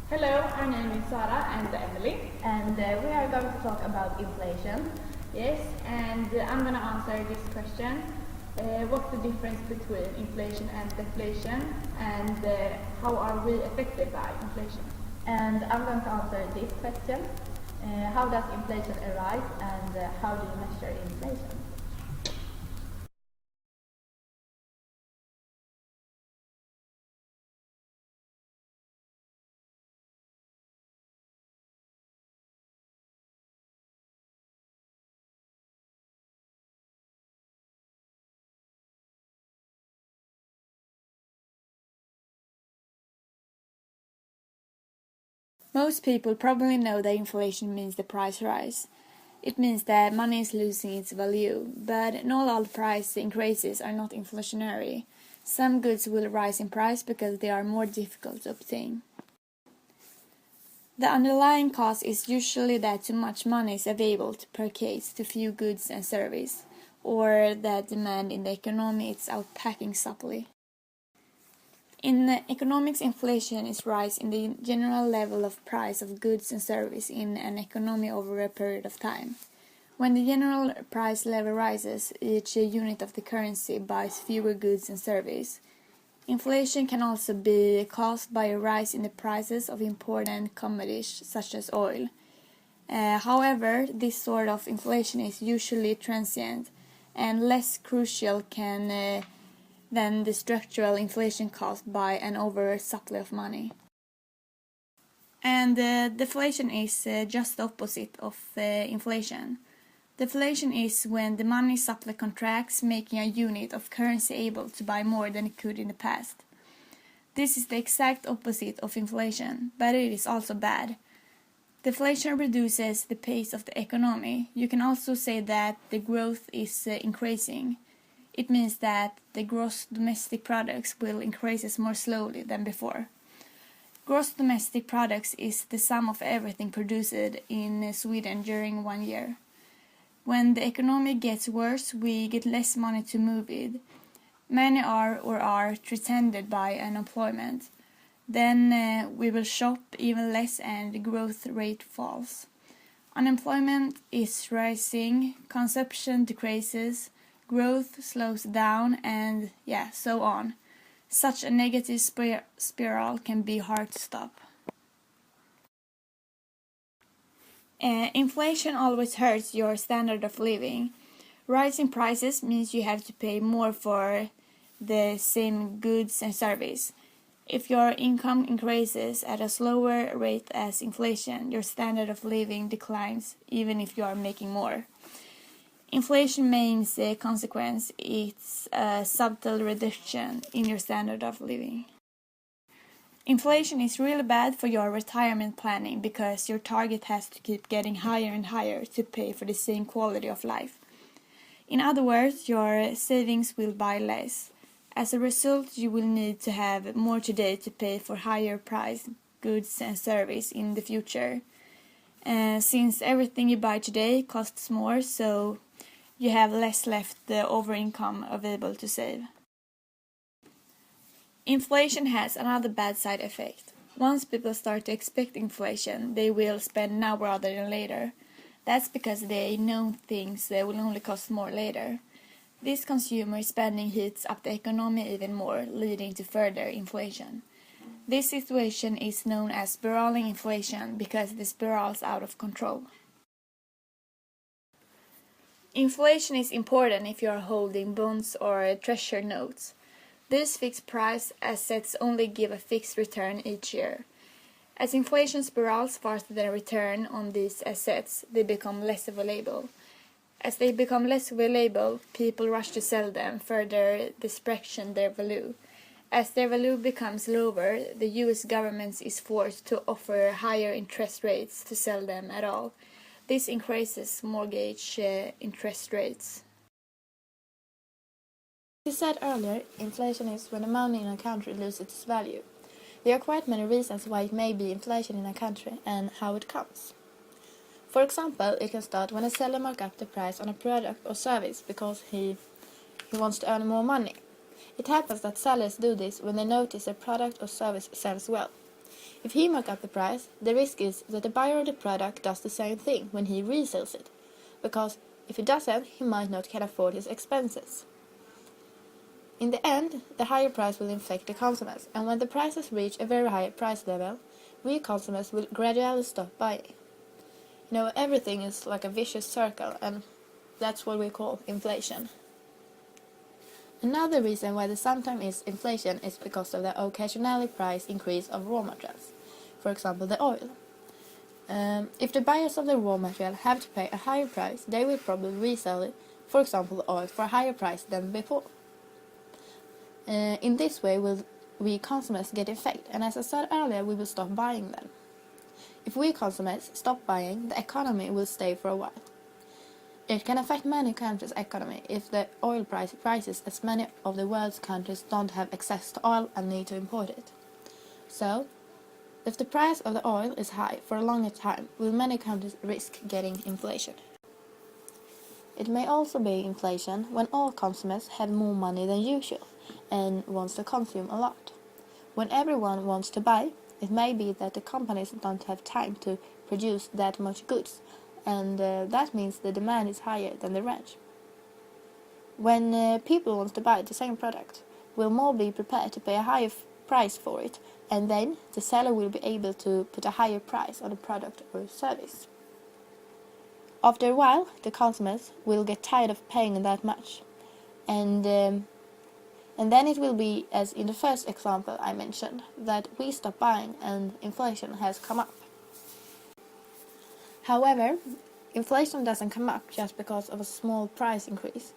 Hello, our name is Sara and Emily. And we are going to talk about inflation. Yes, and I'm going to answer this question. What's the difference between inflation and deflation, and how are we affected by inflation? And I'm going to answer this question. How does inflation arise and how do you measure inflation? Most people probably know that inflation means the price rise. It means that money is losing its value, but not all price increases are not inflationary. Some goods will rise in price because they are more difficult to obtain. The underlying cause is usually that too much money is available to purchase too few goods and services, or that demand in the economy is outpacking supply. In economics, inflation is rise in the general level of price of goods and services in an economy over a period of time. When the general price level rises, each unit of the currency buys fewer goods and services. Inflation can also be caused by a rise in the prices of important commodities such as oil. However, this sort of inflation is usually transient and less crucial than the structural inflation caused by an oversupply of money. And deflation is just the opposite of inflation. Deflation is when the money supply contracts, making a unit of currency able to buy more than it could in the past. This is the exact opposite of inflation, but it is also bad. Deflation reduces the pace of the economy. You can also say that the growth is increasing. It means that the gross domestic products will increase more slowly than before. Gross domestic products is the sum of everything produced in Sweden during 1 year. When the economy gets worse, we get less money to move with. Many are threatened by unemployment. Then we will shop even less and the growth rate falls. Unemployment is rising, consumption decreases, growth slows down, and so on. Such a negative spiral can be hard to stop. Inflation always hurts your standard of living. Rising prices means you have to pay more for the same goods and service. If your income increases at a slower rate as inflation, your standard of living declines even if you are making more. Inflation means a consequence. It's a subtle reduction in your standard of living. Inflation is really bad for your retirement planning because your target has to keep getting higher and higher to pay for the same quality of life. In other words, your savings will buy less. As a result, you will need to have more today to pay for higher priced goods and services in the future. Since everything you buy today costs more, so you have less left over income available to save. Inflation has another bad side effect. Once people start to expect inflation, they will spend now rather than later. That's because they know things will only cost more later. This consumer spending heats up the economy even more, leading to further inflation. This situation is known as spiraling inflation because the spirals out of control. Inflation is important if you are holding bonds or treasury notes. These fixed price assets only give a fixed return each year. As inflation spirals faster than a return on these assets, they become less available. As they become less available, people rush to sell them, further depreciating their value. As their value becomes lower, the US government is forced to offer higher interest rates to sell them at all. This increases mortgage interest rates. As you said earlier, inflation is when the money in a country loses its value. There are quite many reasons why it may be inflation in a country and how it comes. For example, it can start when a seller marks up the price on a product or service because he wants to earn more money. It happens that sellers do this when they notice a product or service sells well. If he marks up the price, the risk is that the buyer of the product does the same thing when he resells it, because if he doesn't, he might not can afford his expenses. In the end, the higher price will inflate the consumers, and when the prices reach a very high price level, we consumers will gradually stop buying. Everything is like a vicious circle, and that's what we call inflation. Another reason why there sometimes is inflation is because of the occasional price increase of raw materials, for example the oil. If the buyers of the raw material have to pay a higher price, they will probably resell it, for example the oil, for a higher price than before. In this way we consumers get effect, and as I said earlier, we will stop buying them. If we consumers stop buying, the economy will stay for a while. It can affect many countries' economy if the oil price rises, as many of the world's countries don't have access to oil and need to import it. So, if the price of the oil is high for a longer time, will many countries risk getting inflation. It may also be inflation when all consumers have more money than usual and wants to consume a lot. When everyone wants to buy, it may be that the companies don't have time to produce that much goods, and that means the demand is higher than the range. When people want to buy the same product, will more be prepared to pay a higher price for it, and then the seller will be able to put a higher price on the product or service. After a while, the consumers will get tired of paying that much, and then it will be, as in the first example I mentioned, that we stop buying and inflation has come up. However, inflation doesn't come up just because of a small price increase.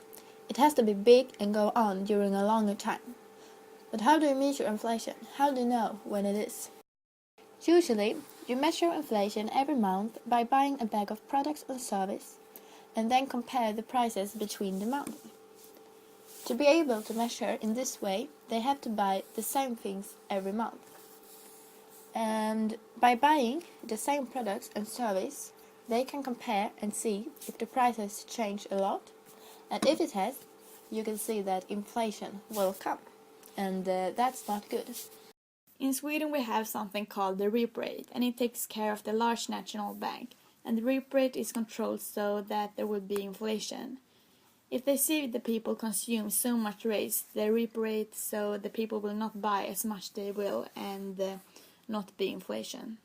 It has to be big and go on during a longer time. But how do you measure inflation? How do you know when it is? Usually, you measure inflation every month by buying a bag of products and service, and then compare the prices between the months. To be able to measure in this way, they have to buy the same things every month. And by buying the same products and service, they can compare and see if the prices change a lot, and if it has, you can see that inflation will come, and that's not good. In Sweden we have something called the repo rate, and it takes care of the large national bank, and the repo rate is controlled so that there will be inflation. If they see the people consume so much raise the repo rate, so the people will not buy as much, they will, and not be inflation.